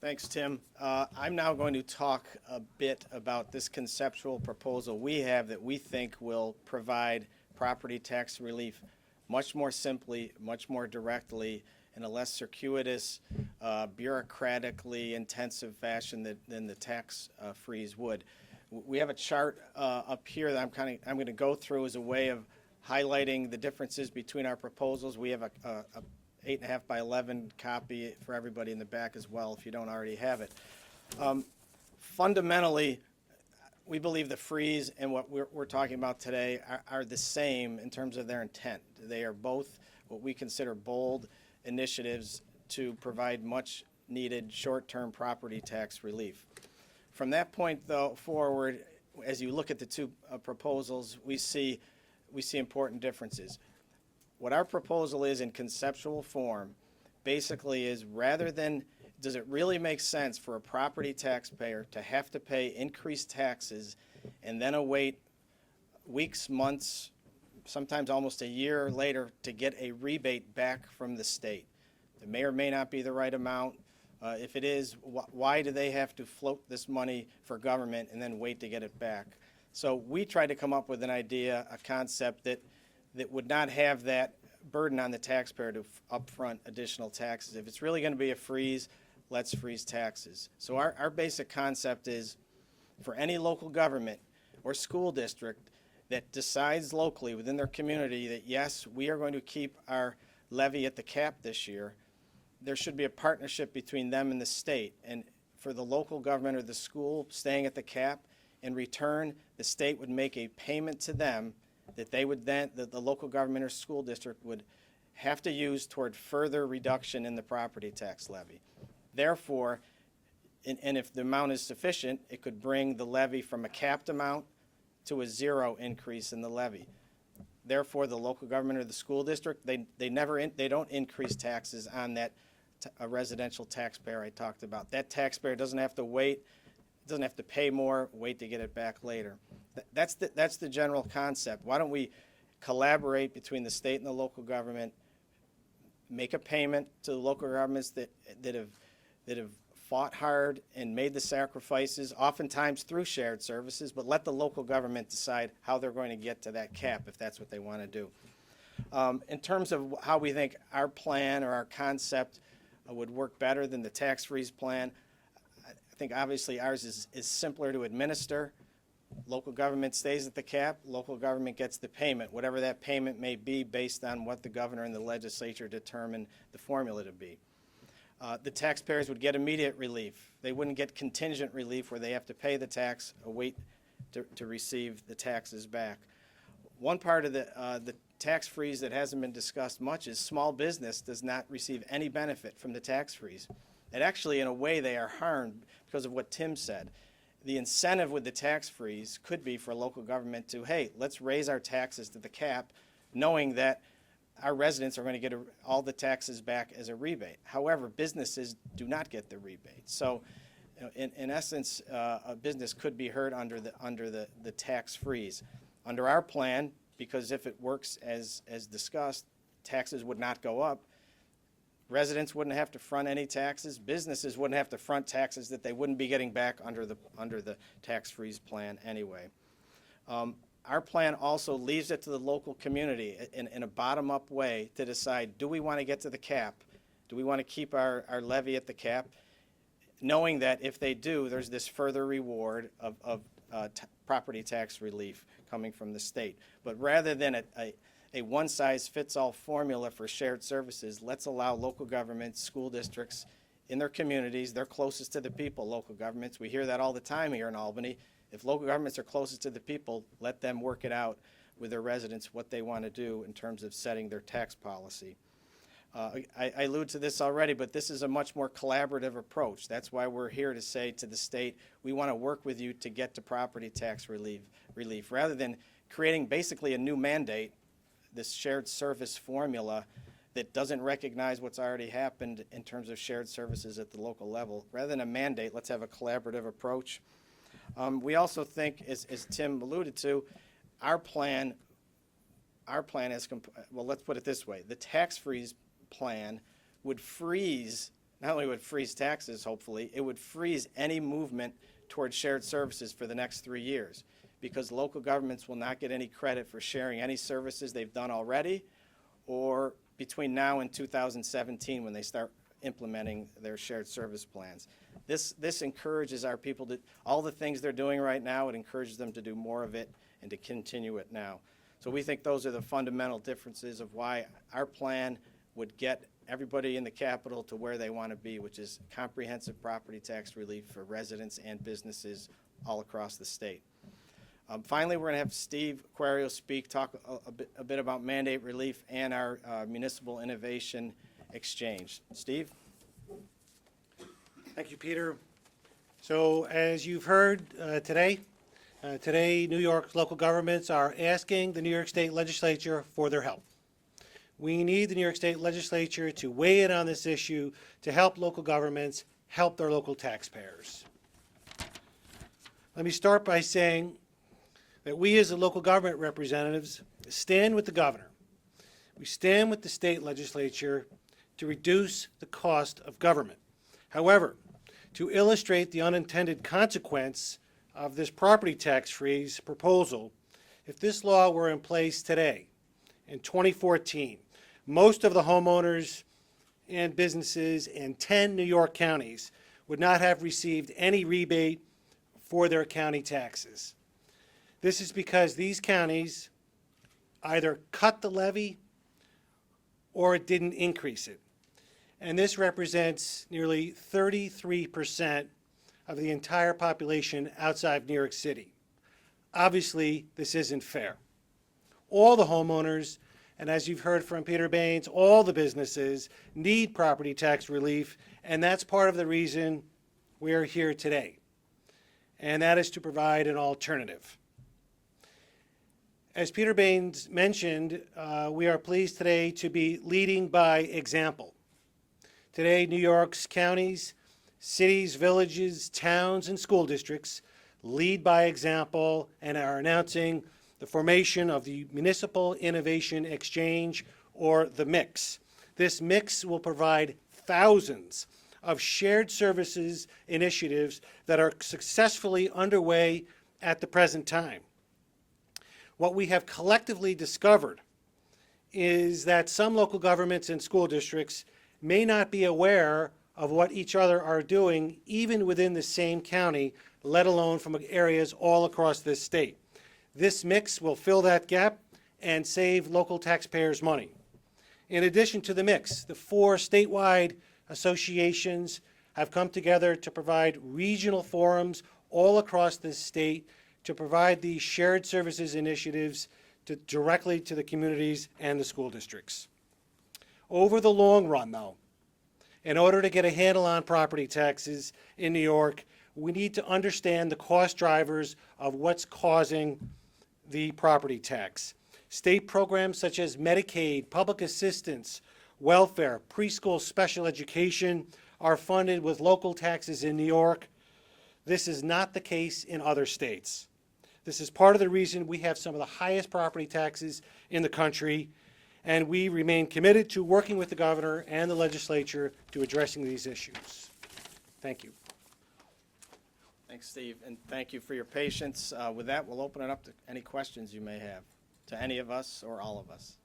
Thanks, Tim. I'm now going to talk a bit about this conceptual proposal we have that we think will provide property tax relief much more simply, much more directly, in a less circuitous, bureaucratically intensive fashion than the tax freeze would. We have a chart up here that I'm going to go through as a way of highlighting the differences between our proposals. We have a 8.5 by 11 copy for everybody in the back as well, if you don't already have it. Fundamentally, we believe the freeze and what we're talking about today are the same in terms of their intent. They are both what we consider bold initiatives to provide much needed short-term property tax relief. From that point, though, forward, as you look at the two proposals, we see important differences. What our proposal is in conceptual form basically is, rather than does it really make sense for a property taxpayer to have to pay increased taxes and then await weeks, months, sometimes almost a year later to get a rebate back from the state? It may or may not be the right amount. If it is, why do they have to float this money for government and then wait to get it back? So we tried to come up with an idea, a concept that would not have that burden on the taxpayer to upfront additional taxes. If it's really going to be a freeze, let's freeze taxes. So our basic concept is, for any local government or school district that decides locally within their community that, yes, we are going to keep our levy at the cap this year, there should be a partnership between them and the state. And for the local government or the school staying at the cap, in return, the state would make a payment to them that they would then, that the local government or school district would have to use toward further reduction in the property tax levy. Therefore, and if the amount is sufficient, it could bring the levy from a capped amount to a zero increase in the levy. Therefore, the local government or the school district, they don't increase taxes on that a residential taxpayer I talked about. That taxpayer doesn't have to wait, doesn't have to pay more, wait to get it back later. That's the general concept. Why don't we collaborate between the state and the local government, make a payment to the local governments that have fought hard and made the sacrifices, oftentimes through shared services, but let the local government decide how they're going to get to that cap if that's what they want to do. In terms of how we think our plan or our concept would work better than the tax freeze plan, I think obviously ours is simpler to administer. Local government stays at the cap, local government gets the payment, whatever that payment may be based on what the governor and the legislature determine the formula to be. The taxpayers would get immediate relief. They wouldn't get contingent relief where they have to pay the tax, wait to receive the taxes back. One part of the tax freeze that hasn't been discussed much is small business does not receive any benefit from the tax freeze. And actually, in a way, they are harmed because of what Tim said. The incentive with the tax freeze could be for local government to, hey, let's raise our taxes to the cap, knowing that our residents are going to get all the taxes back as a rebate. However, businesses do not get the rebate. So, in essence, a business could be hurt under the tax freeze. Under our plan, because if it works as discussed, taxes would not go up. Residents wouldn't have to front any taxes. Businesses wouldn't have to front taxes that they wouldn't be getting back under the tax freeze plan anyway. Our plan also leaves it to the local community in a bottom-up way to decide, do we want to get to the cap? Do we want to keep our levy at the cap? Knowing that if they do, there's this further reward of property tax relief coming from the state. But rather than a one-size-fits-all formula for shared services, let's allow local governments, school districts in their communities, they're closest to the people, local governments. We hear that all the time here in Albany. If local governments are closest to the people, let them work it out with their residents what they want to do in terms of setting their tax policy. I allude to this already, but this is a much more collaborative approach. That's why we're here to say to the state, we want to work with you to get to property tax relief rather than creating basically a new mandate, this shared service formula that doesn't recognize what's already happened in terms of shared services at the local level. Rather than a mandate, let's have a collaborative approach. We also think, as Tim alluded to, our plan is, well, let's put it this way. The tax freeze plan would freeze not only would it freeze taxes, hopefully, it would freeze any movement towards shared services for the next 3 years, because local governments will not get any credit for sharing any services they've done already or between now and 2017 when they start implementing their shared service plans. This encourages our people to, all the things they're doing right now, it encourages them to do more of it and to continue it now. So we think those are the fundamental differences of why our plan would get everybody in the capital to where they want to be, which is comprehensive property tax relief for residents and businesses all across the state. Finally, we're going to have Steve Aquario speak, talk a bit about mandate relief and our municipal innovation exchange. Steve? Thank you, Peter. So as you've heard today, New York local governments are asking the New York State Legislature for their help. We need the New York State Legislature to weigh in on this issue to help local governments help their local taxpayers. Let me start by saying that we as the local government representatives stand with the governor. We stand with the state legislature to reduce the cost of government. However, to illustrate the unintended consequence of this property tax freeze proposal, if this law were in place today, in 2014, most of the homeowners and businesses in 10 New York counties would not have received any rebate for their county taxes. This is because these counties either cut the levy or it didn't increase it. And this represents nearly 33% of the entire population outside of New York City. Obviously, this isn't fair. All the homeowners, and as you've heard from Peter Baines, all the businesses need property tax relief, and that's part of the reason we're here today. And that is to provide an alternative. As Peter Baines mentioned, we are pleased today to be leading by example. Today, New York's counties, cities, villages, towns, and school districts lead by example and are announcing the formation of the Municipal Innovation Exchange, or the MIX. This MIX will provide thousands of shared services initiatives that are successfully underway at the present time. What we have collectively discovered is that some local governments and school districts may not be aware of what each other are doing, even within the same county, let alone from areas all across this state. This mix will fill that gap and save local taxpayers money. In addition to the mix, the 4 statewide associations have come together to provide regional forums all across the state to provide these shared services initiatives directly to the communities and the school districts. Over the long run, though, in order to get a handle on property taxes in New York, we need to understand the cost drivers of what's causing the property tax. State programs such as Medicaid, public assistance, welfare, preschool special education are funded with local taxes in New York. This is not the case in other states. This is part of the reason we have some of the highest property taxes in the country, and we remain committed to working with the governor and the legislature to addressing these issues. Thank you. Thanks, Steve, and thank you for your patience. With that, we'll open it up to any questions you may have, to any of us or all of us.